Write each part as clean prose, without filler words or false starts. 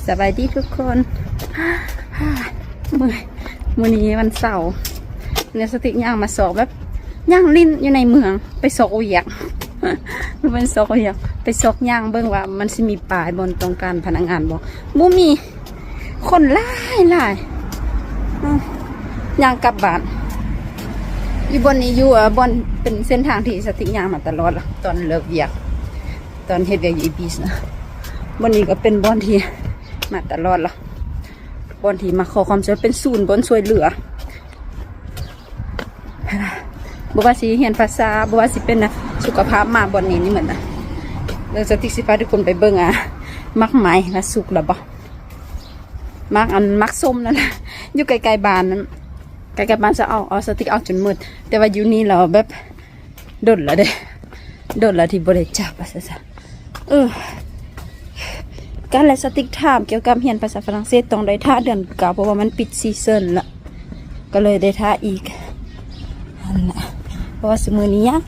สบายดีทุกคนมื้อนี้วันเสาร์เนี่ยสติย่างมาสอบแบบย่างลิ้นอยู่ในเมืองไปสอกเวียกมันสอกเวียกไปสอกย่างเบิ่งว่ามันสิมีป้ายบนตรงการพนักงานบ่มีคนหลายย่างกลับบ้านอยู่บนนี้อยู่บนเป็นเส้นทางที่สติย่างมาตลอดตอนเลิกเวียกตอนเฮ็ดเวียกอยู่อีบีสนะบนนี้ก็เป็นบอนที่มาตลอดละบอนที่มาขอความช่วยเป็นศูนย์บอนช่วยเหลือบัวสีเรียนภาษาบัวสีเป็นนะสุขภาพมาบอนนี้นี่เหมือนนะเราจะติดสิพาทุกคนไปเบิ่งมักไม้และสุกหรือบ่มักส้มนั่นแหละอยู่ไกลๆบ้านนั้นไกลๆบ้านจะเอาสติ๊กเอาจนมืดแต่ว่าอยู่นี่เราแบบโดนละเด้โดนละที่บริจาคภาษาการและสติ๊กถามเกี่ยวกับเรียนภาษาฝรั่งเศสต้องได้ท่าเดือนเก่าเพราะว่ามันปิดซีซั่นละก็เลยได้ท่าอีกเพราะว่าสมือนี้ยาก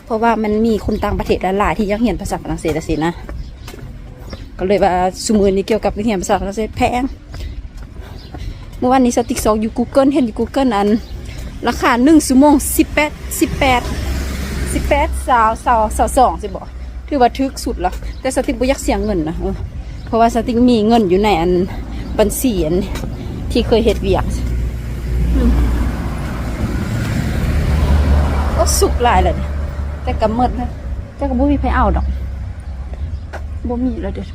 เพราะว่ามันมีคนต่างประเทศหลายที่อยากเรียนภาษาฝรั่งเศสสินะก็เลยว่าสมือนี้เกี่ยวกับเรียนภาษาฝรั่งเศสแพงเมื่อวานนี้สติ๊กสองอยู่ Google เห็นอยู่ Google อันราคา1 ชั่วโมง22สิบอกถือว่าทึกสุดละแต่สติ๊กบ่อยากเสียเงินนะเพราะว่าสติ๊กมีเงินอยู่ในอันบัญชีอันที่เคยเฮ็ดเวียกก็สุกหลายเลยแต่ก็หมดนะแต่ก็บ่มีใครเอาดอกบ่มีแล้วเด้อ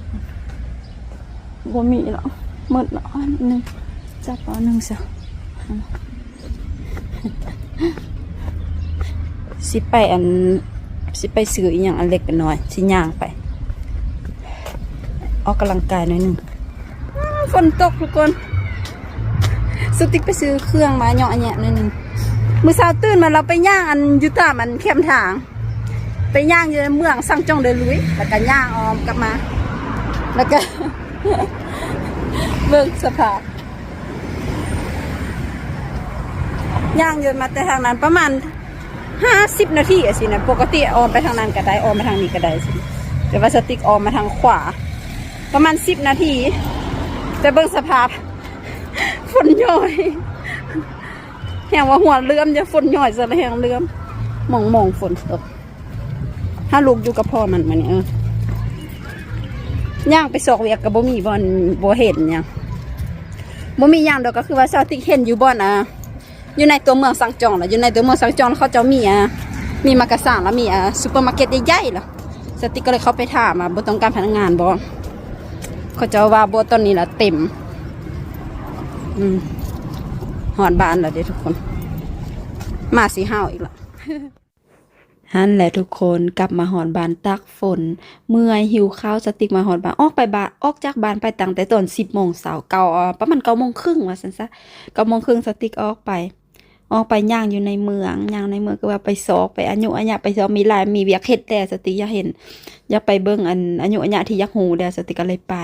บ่มีแล้วหมดแล้วนึงจับเอานึงซะสิไปซื้ออีกอย่างอันเล็กกันหน่อยสิย่างไปออกกำลังกายหน่อยหนึ่งฝนตกทุกคนสติ๊กไปซื้อเครื่องมาเหยาะแยะหน่อยหนึ่งมื้อเช้าตื่นมาเราไปย่างอันยุตามันเข้มทางไปย่างอยู่ในเมืองซังจงเดลุยแล้วก็ย่างออมกลับมาแล้วก็ เบิ่งสภาพย่างอยู่มาแต่ทางนั้นประมาณ50 นาทีสินะปกติออมไปทางนั้นก็ได้ออมไปทางนี้ก็ได้สิแต่ว่าสติ๊กออมมาทางขวาประมาณ10 นาทีแต่เบิ่งสภาพฝนย่อยแหงว่าหัวเลื่อมจะฝนย่อยซะแล้วแหงเลื่อมมองฝนตกถ้าลูกอยู่กับพ่อมันมาเนี่ยย่างไปสอกเวียกกับบ่มีบ่อนบ่เห็นเนี่ยบ่มีย่างดอกก็คือว่าสติ๊กเห็นอยู่บ่อนอยู่ในตัวเมืองซังจองแล้วอยู่ในตัวเมืองซังจองเขาจะมีมากระสังแล้วมีซูเปอร์มาร์เก็ตใหญ่ๆล่ะสติ๊กก็เลยเขาไปถามบ่ต้องการพนักงานบ่เขาจะว่าบ่ตอนนี้ล่ะเต็มหอดบ้านแล้วเด้ทุกคนมาสิห้าวอีกละฮั่นแหละทุกคนกลับมาหอดบ้านตักฝนเมื่อยหิวข้าวสติ๊กมาหอดบ้านออกจากบ้านไปตั้งแต่ตอน10 โมงเช้าประมาณ9 โมงครึ่งว่าซั่นซะ9 โมงครึ่งสติ๊กออกไปย่างอยู่ในเมืองก็ว่าไปซอกไปอัญญะไปซอกมีหลายมีเวียกเฮ็ดแต่สติ๊กอยากเห็นอยากไปเบิ่งอัญญะที่อยากฮู้แต่สติ๊กก็เลยไป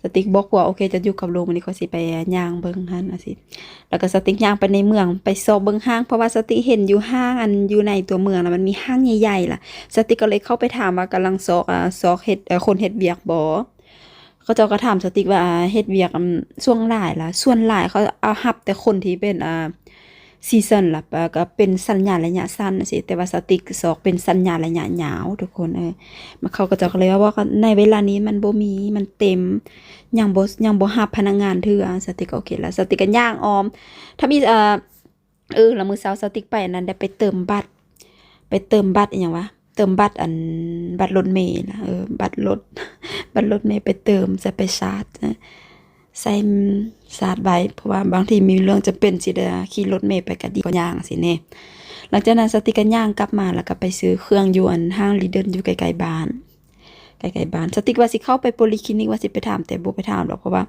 สติ๊กบอกว่าโอเคจะอยู่กับลุงวันนี้เขาสิไปย่างเบิ่งหั่นน่ะสิแล้วก็สติ๊กย่างไปในเมืองไปซอกเบิ่งห้างเพราะว่าสติ๊กเห็นอยู่ห้างอันอยู่ในตัวเมืองน่ะมันมีห้างใหญ่ๆล่ะสติ๊กก็เลยเข้าไปถามว่ากำลังซอกเฮ็ดคนเฮ็ดเวียกบ่เขาเจ้าก็ถามสติ๊กว่าเฮ็ดเวียกส่วนหลายเขาเอารับแต่คนที่เป็นซีซั่นล่ะก็เป็นสัญญาณระยะสั้นสิแต่ว่าสติ๊กซอกเป็นสัญญาณระยะยาวทุกคนมาเขาก็จะเลยว่าในเวลานี้มันบ่มีมันเต็มยังบ่รับพนักงานเทื่อสติ๊กโอเคแล้วสติ๊กกันย่างออมถ้ามีแล้วมื้อเช้าสติ๊กไปนั้นได้ไปเติมบัตรอีหยังวะเติมบัตรบัตรรถเมล์นะบัตรรถเมล์ไปเติมจะไปชาร์จใส่ชาร์จไว้เพราะว่าบางทีมีเรื่องจะเป็นสิได้ขี่รถเมล์ไปก็ดีกว่าย่างสิแน่หลังจากนั้นสติ๊กกันย่างกลับมาแล้วก็ไปซื้อเครื่องยวนห้างลีเดิลอยู่ใกล้ๆบ้านสติ๊กว่าสิเข้าไปโพลีคลินิกว่าสิไปถามแต่บ่ไปถามหรอกเพราะว่า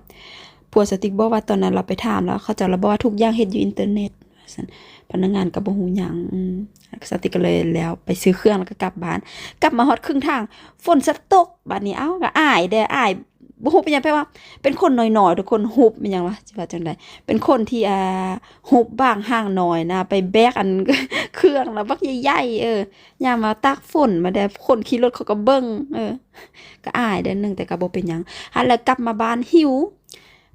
ผัวสติ๊กบอกว่าตอนนั้นเราไปถามแล้วเขาจะบอกว่าทุกอย่างเฮ็ดอยู่อินเทอร์เน็ตพนักงานก็บ่ฮู้หยังสติ๊กก็เลยแล้วไปซื้อเครื่องแล้วก็กลับบ้านกลับมาฮอดครึ่งทางฝนสะตกบัดนี้ก็อาย บ่ฮู้เป็นหยังแปลว่าเป็นคนน้อยๆทุกคนฮุบเป็นหยังวะสิว่าจังได๋เป็นคนที่ฮุบบ้างห่างน้อยนะไปแบกอัน เครื่องแล้วบักใหญ่ๆยามมาตากฝนมาได้คนขี่รถเขาก็เบิ่งก็อายเด้อนึงแต่ก็บ่เป็นหยังหันแล้วกลับมาบ้านหิว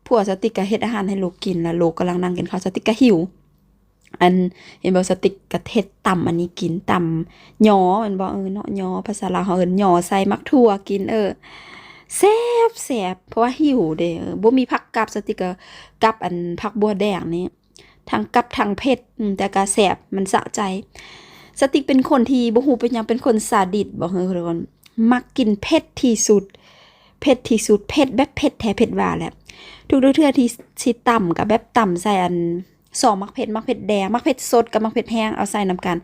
ผัวสติกก็เฮ็ดอาหารให้ลูกกินแล้วลูกกำลังนั่งกินข้าวสติกก็หิวอันเห็นบ่สติกก็เฮ็ดตำอันนี้กินตำยอแม่นบ่เนาะยอภาษาลาวเขาเอิ้นยอใส่มักถั่วกินแซ่บเพราะว่าหิวเด้บ่มีผักกับสติกก็กับอันผักบัวแดงนี่ทั้งกับทั้งเผ็ดแต่ก็แซ่บมันสะใจสติกเป็นคนที่บ่ฮู้เป็นหยังเป็นคนซาดิสบ่ทุกคนมักกินเผ็ดที่สุดเผ็ดแบบเผ็ดแท้เผ็ดหวานแหละทุกเทื่อที่สิต่ำก็แบบต่ำใส่อัน2มักเผ็ดแดงมักเผ็ดสดกับมักเผ็ดแห้งเอาใส่นํกัน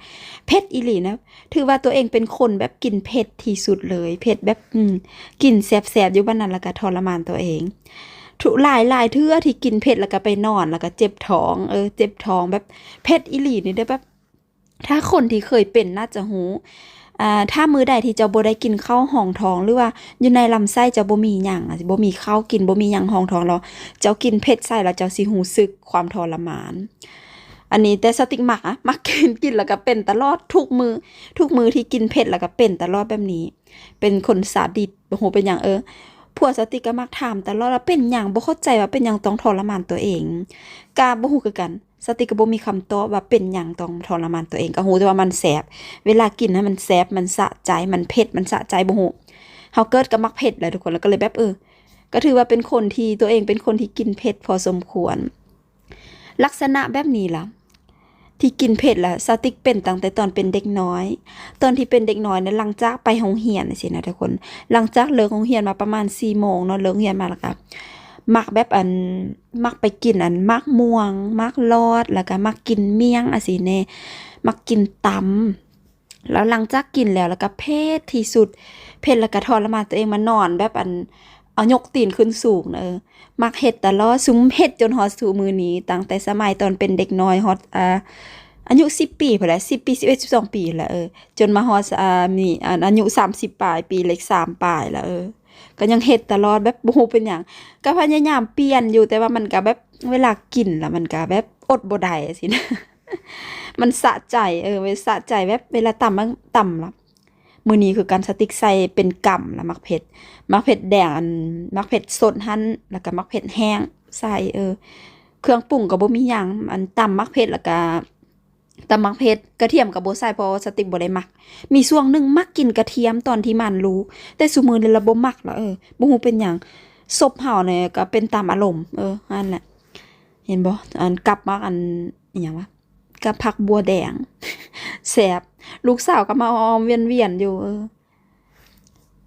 เผ็ดอีหลีนะถือว่าตัวเองเป็นคนแบบกินเผ็ดที่สุดเลยเผ็ดแบบกินแซ่บๆอยู่บัดนั้นแล้วก็ทรมานตัวเองทุหลายเทื่อที่กินเผ็ดแล้วก็ไปนอนแล้วก็เจ็บท้องเจ็บท้องแบบเผ็ดอีหลีนี่เด้อแบบถ้าคนที่เคยเป็นน่าจะฮู้ถ้ามื้อใดที่เจ้าบ่ได้กินข้าวห้องท้องหรือว่าอยู่ในลำไส้จะบ่มีหยังบ่มีข้าวกินบ่มีหยังห้องท้องแล้วเจ้ากินเผ็ดใส่แล้วเจ้าสิรู้สึกความทรมานอันนี้แต่สติกมักกินแล้วก็เป็นตลอดทุกมื้อที่กินเผ็ดแล้วก็เป็นตลอดแบบนี้เป็นคนซาดิสบ่ฮู้เป็นหยังผัวสติกก็มักถามตลอดว่าเป็นหยังบ่เข้าใจว่าเป็นหยังต้องทรมานตัวเองก็บ่ฮู้คือกันสติกก็บ่มีคำตอบว่าเป็นหยังต้องทรมานตัวเองก็ฮู้แต่ว่ามันแซ่บเวลากินให้มันแซ่บมันสะใจมันเผ็ดมันสะใจบ่ฮู้เฮาเกิดก็มักเผ็ดแหละทุกคนแล้วก็เลยแบบก็ถือว่าเป็นคนที่ตัวเองเป็นคนที่กินเผ็ดพอสมควรลักษณะแบบนี้ล่ะที่กินเผ็ดล่ะสติกเป็นตั้งแต่ตอนเป็นเด็กน้อยตอนที่เป็นเด็กน้อยเนี่ยหลังจากไปโรงเรียนจังซี่นะทุกคนหลังจากเลิกโรงเรียนมาประมาณ 4:00 นเนาะเลิกเรียนมาแล้วก็มักแบบมักไปกินมักม่วงมักลอดแล้วก็มักกินเมี่ยงอันซี่แน่มักกินตำแล้วหลังจากกินแล้วก็เผ็ดที่สุดเผ็ดแล้วก็ทรมานตัวเองมานอนแบบเอายกตีนขึ้นสูงมักเฮ็ดตลอดซุมเฮ็ดจนฮอดซุมื้อนี้ตั้งแต่สมัยตอนเป็นเด็กน้อยฮอดอายุ10ปีพุ่นแหละ10ปี11 12ปีแล้วจนมาฮอดนี่อายุ30ปลายปีเลข3ปลายแล้วก็ยังเฮ็ดตลอดแบบบ่ฮู้เป็นหยังก็พยายามเปลี่ยนอยู่แต่ว่ามันก็แบบเวลากินแล้วมันก็แบบอดบ่ได้สินะ มันสะใจเวลาสะใจแบบเวลาต่ำล่ะมื้อนี้คือการสติ๊กใส่เป็นกำแล้วมักเผ็ดแดงมักเผ็ดสดหั่นแล้วก็มักเผ็ดแห้งใส่เครื่องปรุงก็บ่มีหยังตำมักเผ็ดแล้วก็ตำมักเผ็ดกระเทียมก็บ่ใส่เพราะสติ๊กบ่ได้มักมีช่วงนึงมักกินกระเทียมตอนที่มันรู้แต่ซุมื้อนี้ละบ่มักแล้วบ่ฮู้เป็นหยังซบเฮาเนี่ยก็เป็นตามอารมณ์นั่นแหละเห็นบ่กลับมาอิหยังวะกับผักบัวแดง แซ่บลูกสาวก็มาออมเวียนอยู่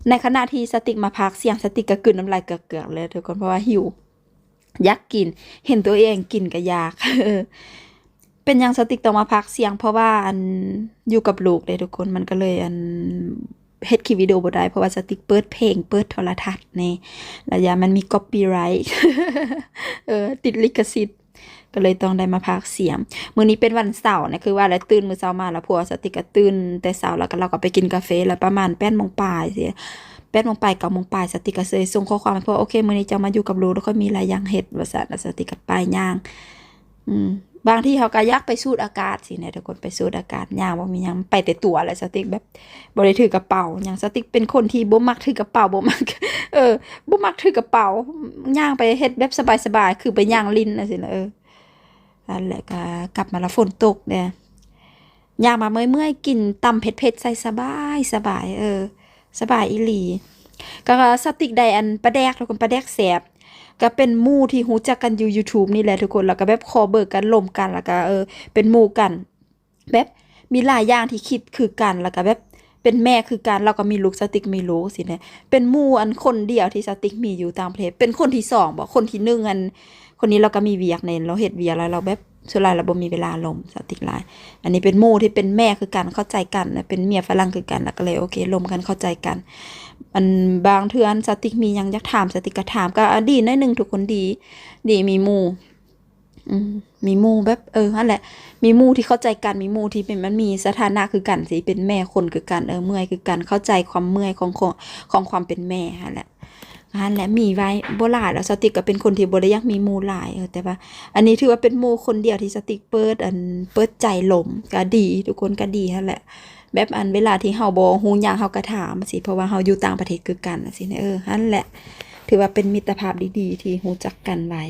ในขณะที่สติกมาพักเสียงสติกก็กลืนน้ำลายเกือกๆเลยทุกคนเพราะว่าหิวอยากกินเห็นตัวเองกินก็อยาก เป็นยังสติกต้องมาพักเสียงเพราะว่าอยู่กับลูกเลยทุกคนมันก็เลยเฮ็ดคลิปวิดีโอบ่ได้เพราะว่าสติกเปิดเพลงเปิดโทรทัศน์นี่แล้วยามันมีคอปปี้ไรต์ติดลิขสิทธิ์ก็เลยต้องได้มาพากย์เสียงมื้อนี้เป็นวันเสาร์นะคือว่าแล้วตื่นมื้อเช้ามาแล้วผัวสติกก็ตื่นแต่เช้าแล้วก็เราก็ไปกินกาแฟแล้วประมาณ 8:00 นสิ 8:00 น 9:00 นสติกก็เลยส่งข้อความให้พ่อโอเคมื้อนี้จะมาอยู่กับลูกแล้วค่อยมีหลายอย่างเฮ็ดว่าซั่นสติกก็ไปย่างบางทีเขาก็อยากไปสูดอากาศสิเนี่ยทุกคนไปสูดอากาศย่างบ่มีหยังไปแต่ตัวแหละสติกแบบบ่ได้ถือกระเป๋าหยังสติกเป็นคนที่บ่มักถือกระเป๋าบ่มักบ่มักถือกระเป๋าย่างไปเฮ็ดแบบสบายๆคือไปย่างลิ้นจังซี่นะนั่นแหละก็กลับมาแล้วฝนตกเนี่ยย่างมาเมื่อยๆกินตำเผ็ดๆใส่สบายสบายอีหลีก็สติกได้ปลาแดกทุกคนปลาแดกแซ่บก็เป็นหมู่ที่รู้จักกันอยู่ YouTube นี่แหละทุกคนแล้วก็แบบคอเบิกกันล่มกันแล้วก็เป็นหมู่กันแบบมีหลายอย่างที่คิดคือกันแล้วก็แบบเป็นแม่คือกันเราก็มีลูกสติกมีลูกสิเนี่ยเป็นหมู่คนเดียวที่สติกมีอยู่ต่างประเทศเป็นคนที่2บ่คนที่1คนนี้เราก็มีเวียกในเราเฮ็ดเวียกแล้วเราแบบสุดท้ายเราบ่มีเวลาลมสติกหลายอันนี้เป็นหมู่ที่เป็นแม่คือกันเข้าใจกันเป็นเมียฝรั่งคือกันแล้วก็เลยโอเคลมกันเข้าใจกันบางเทื่อสติกมีหยังอยากถามสติกก็ถามก็ดีหน่อยนึงทุกคนดีมีหมู่มีหมู่แบบนั่นแหละมีหมู่ที่เข้าใจกันมีหมู่ที่เป็นมันมีสถานะคือกันสิเป็นแม่คนคือกันเมื่อยคือกันเข้าใจความเมื่อยของความเป็นแม่นั่นแหละ อันและมีไว้บ่หลายแล้วสติกก็เป็นคนที่บ่ได้อยากมีหมู่หลายแต่ว่าอันนี้ถือว่าเป็นหมู่คนเดียวที่สติกเปิดใจหลมก็ดีทุกคนก็ดีนั่นแหละแบบอันเวลาที่เฮาบ่ฮู้หยังเฮาก็ถามสิเพราะว่าเฮาอยู่ต่างประเทศคือกันสินั่นแหละถือว่าเป็นมิตรภาพดีๆที่รู้จักกันไว้